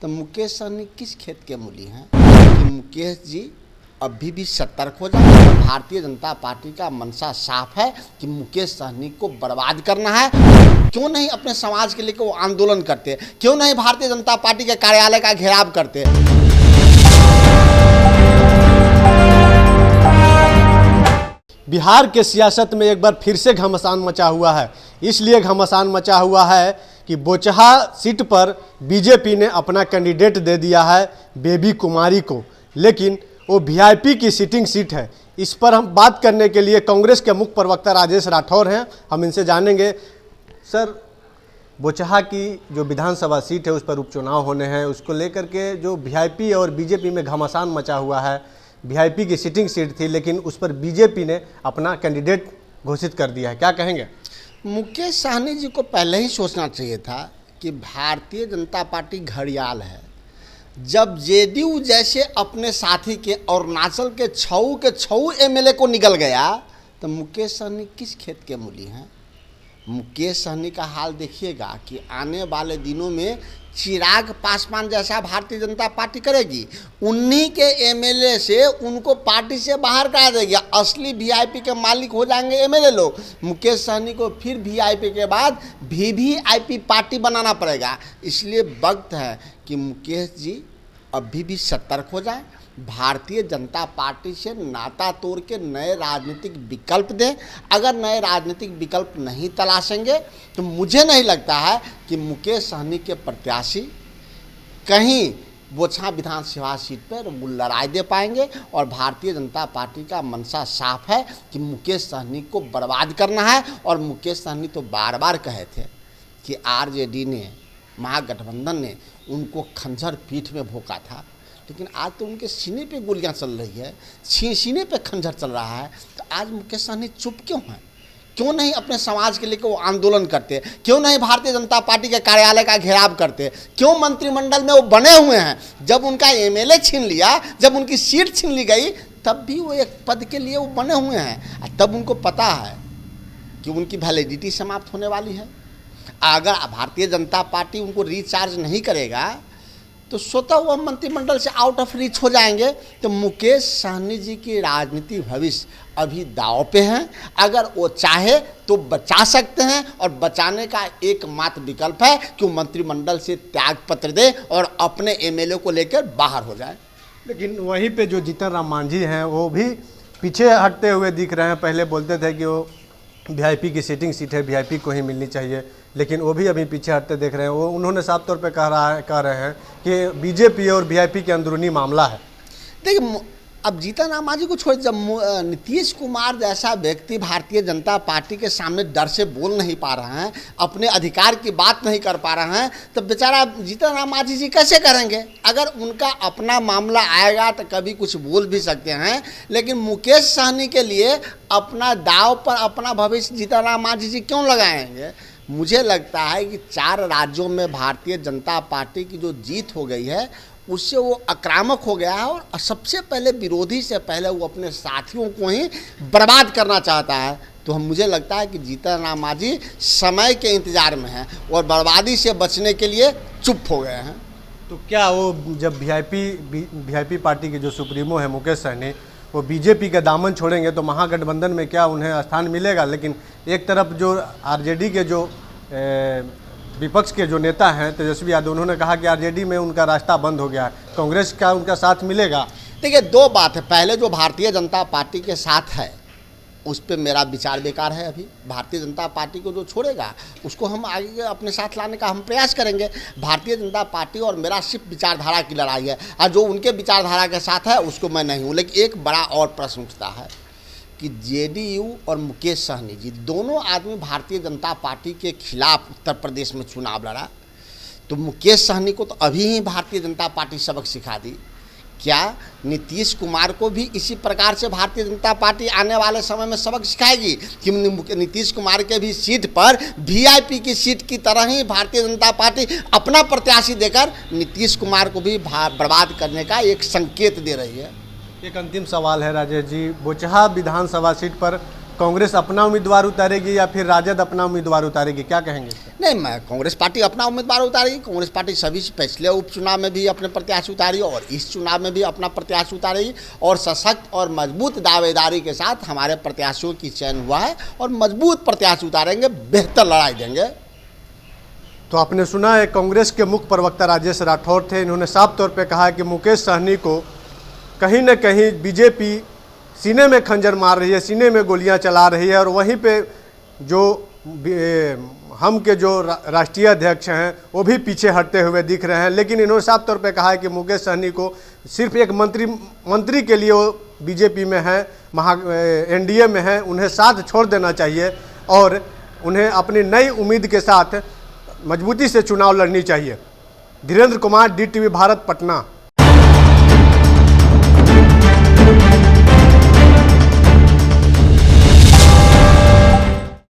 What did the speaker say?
तो मुकेश सहनी किस खेत के मूली हैं कि मुकेश जी अभी भी सतर्क हो जाए। भारतीय जनता पार्टी का मंशा साफ है कि मुकेश सहनी को बर्बाद करना है। क्यों नहीं अपने समाज के लिए वो आंदोलन करते, क्यों नहीं भारतीय जनता पार्टी के कार्यालय का घेराव करते। बिहार के सियासत में एक बार फिर से घमासान मचा हुआ है। इसलिए घमासान मचा हुआ है कि बोचहा सीट पर बीजेपी ने अपना कैंडिडेट दे दिया है बेबी कुमारी को, लेकिन वो वीआईपी की सिटिंग सीट है। इस पर हम बात करने के लिए कांग्रेस के मुख्य प्रवक्ता राजेश राठौर हैं। हम इनसे जानेंगे, सर बोचहा की जो विधानसभा सीट है उस पर उपचुनाव होने हैं, उसको लेकर के जो वीआईपी और बीजेपी में घमासान मचा हुआ है। वीआईपी की सिटिंग सीट थी लेकिन उस पर बीजेपी ने अपना कैंडिडेट घोषित कर दिया है, क्या कहेंगे? मुकेश सहनी जी को पहले ही सोचना चाहिए था कि भारतीय जनता पार्टी घड़ियाल है। जब जेडीयू जैसे अपने साथी के अरुणाचल के छऊ एमएलए को निकल गया तो मुकेश सहनी किस खेत के मूली हैं। मुकेश सहनी का हाल देखिएगा कि आने वाले दिनों में चिराग पासवान जैसा भारतीय जनता पार्टी करेगी, उन्हीं के एमएलए से उनको पार्टी से बाहर कर देगी। असली वीआईपी के मालिक हो जाएंगे एमएलए लोग। मुकेश सहनी को फिर वीआईपी के बाद वीवीआईपी पार्टी बनाना पड़ेगा। इसलिए वक्त है कि मुकेश जी अभी भी सतर्क हो जाएं, भारतीय जनता पार्टी से नाता तोड़ के नए राजनीतिक विकल्प दें। अगर नए राजनीतिक विकल्प नहीं तलाशेंगे तो मुझे नहीं लगता है कि मुकेश सहनी के प्रत्याशी कहीं बोचहा विधानसभा सीट पर वो लड़ाई दे पाएंगे। और भारतीय जनता पार्टी का मंशा साफ है कि मुकेश सहनी को बर्बाद करना है। और मुकेश सहनी तो बार बार कहे थे कि आरजेडी ने, महागठबंधन ने उनको खंजर पीठ में भोंका था, लेकिन आज तो उनके सीने पे गोलियां चल रही है, सीने पे खंजर चल रहा है। तो आज मुकेश सहनी चुप क्यों हैं? क्यों नहीं अपने समाज के लिए वो आंदोलन करते? क्यों नहीं भारतीय जनता पार्टी के कार्यालय का घेराव करते? क्यों मंत्रिमंडल में वो बने हुए हैं? जब उनका एमएलए छीन लिया, जब उनकी सीट छीन ली गई, तब भी वो एक पद के लिए वो बने हुए हैं। तब उनको पता है कि उनकी वैलिडिटी समाप्त होने वाली है। अगर भारतीय जनता पार्टी उनको रिचार्ज नहीं करेगा तो स्वतः वह मंत्रिमंडल से आउट ऑफ रीच हो जाएंगे। तो मुकेश सहनी जी की राजनीतिक भविष्य अभी दांव पे हैं। अगर वो चाहे तो बचा सकते हैं, और बचाने का एकमात्र विकल्प है कि वो मंत्रिमंडल से त्यागपत्र दे और अपने एमएलए को लेकर बाहर हो जाए। लेकिन वहीं पे जो जीतन राम मांझी हैं वो भी पीछे हटते हुए दिख रहे हैं। पहले बोलते थे कि वो वीआईपी की सिटिंग सीट है, वीआईपी को ही मिलनी चाहिए, लेकिन वो भी अभी पीछे हटते देख रहे हैं। वो उन्होंने साफ तौर पे कह रहे हैं कि बीजेपी और वीआईपी के अंदरूनी मामला है। देखिए, अब जीतन राम मांझी को छोड़, जब नीतीश कुमार जैसा व्यक्ति भारतीय जनता पार्टी के सामने डर से बोल नहीं पा रहे हैं, अपने अधिकार की बात नहीं कर पा रहे हैं, तो बेचारा जीतन राम मांझी जी कैसे करेंगे? अगर उनका अपना मामला आएगा तो कभी कुछ बोल भी सकते हैं, लेकिन मुकेश सहनी के लिए अपना दाव पर अपना भविष्य जीतन राम मांझी जी क्यों लगाएंगे? मुझे लगता है कि 4 राज्यों में भारतीय जनता पार्टी की जो जीत हो गई है उससे वो आक्रामक हो गया है, और सबसे पहले विरोधी से पहले वो अपने साथियों को ही बर्बाद करना चाहता है। तो मुझे लगता है कि जीतन राम मांझी समय के इंतज़ार में हैं और बर्बादी से बचने के लिए चुप हो गए हैं। तो क्या वो जब वीआईपी पार्टी के जो सुप्रीमो है मुकेश सहनी, वो बीजेपी का दामन छोड़ेंगे तो महागठबंधन में क्या उन्हें स्थान मिलेगा? लेकिन एक तरफ जो आरजेडी के जो विपक्ष के जो नेता हैं तेजस्वी यादव, उन्होंने कहा कि आरजेडी में उनका रास्ता बंद हो गया है, कांग्रेस का उनका साथ मिलेगा। देखिए, 2 बात है। पहले जो भारतीय जनता पार्टी के साथ है उस पर मेरा विचार बेकार है। अभी भारतीय जनता पार्टी को जो छोड़ेगा उसको हम आगे अपने साथ लाने का हम प्रयास करेंगे। भारतीय जनता पार्टी और मेरा सिर्फ विचारधारा की लड़ाई है, और जो उनके विचारधारा के साथ है उसको मैं नहीं हूँ। लेकिन एक बड़ा और प्रश्न उठता है कि जेडीयू और मुकेश सहनी जी दोनों आदमी भारतीय जनता पार्टी के खिलाफ उत्तर प्रदेश में चुनाव लड़ा, तो मुकेश सहनी को तो अभी ही भारतीय जनता पार्टी सबक सिखा दी। क्या नीतीश कुमार को भी इसी प्रकार से भारतीय जनता पार्टी आने वाले समय में सबक सिखाएगी कि नीतीश कुमार के भी सीट पर वीआईपी की सीट की तरह ही भारतीय जनता पार्टी अपना प्रत्याशी देकर नीतीश कुमार को भी बर्बाद करने का एक संकेत दे रही है? एक अंतिम सवाल है राजेश जी, बोचहा विधानसभा सीट पर कांग्रेस अपना उम्मीदवार उतारेगी या फिर राजद अपना उम्मीदवार उतारेगी, क्या कहेंगे इस पे? नहीं, मैं कांग्रेस पार्टी अपना उम्मीदवार उतारेगी। कांग्रेस पार्टी सभी से पिछले उपचुनाव में भी अपने प्रत्याशी उतारी और इस चुनाव में भी अपना प्रत्याशी उतारेगी और सशक्त और मजबूत दावेदारी के साथ हमारे प्रत्याशियों की चयन हुआ है और मजबूत प्रत्याशी उतारेंगे, बेहतर लड़ाई देंगे। तो आपने सुना है कांग्रेस के मुख्य प्रवक्ता राजेश राठौर थे। इन्होंने साफ तौर पे कहा है कि मुकेश सहनी को कहीं न कहीं बीजेपी सीने में खंजर मार रही है, सीने में गोलियां चला रही है और वहीं पे जो हम के जो राष्ट्रीय अध्यक्ष हैं वो भी पीछे हटते हुए दिख रहे हैं। लेकिन इन्होंने साफ तौर पे कहा है कि मुकेश सहनी को सिर्फ एक मंत्री के लिए वो बीजेपी में है, एनडीए में है, उन्हें साथ छोड़ देना चाहिए और उन्हें अपनी नई उम्मीद के साथ मजबूती से चुनाव लड़नी चाहिए। धीरेन्द्र कुमार, DTV भारत, पटना।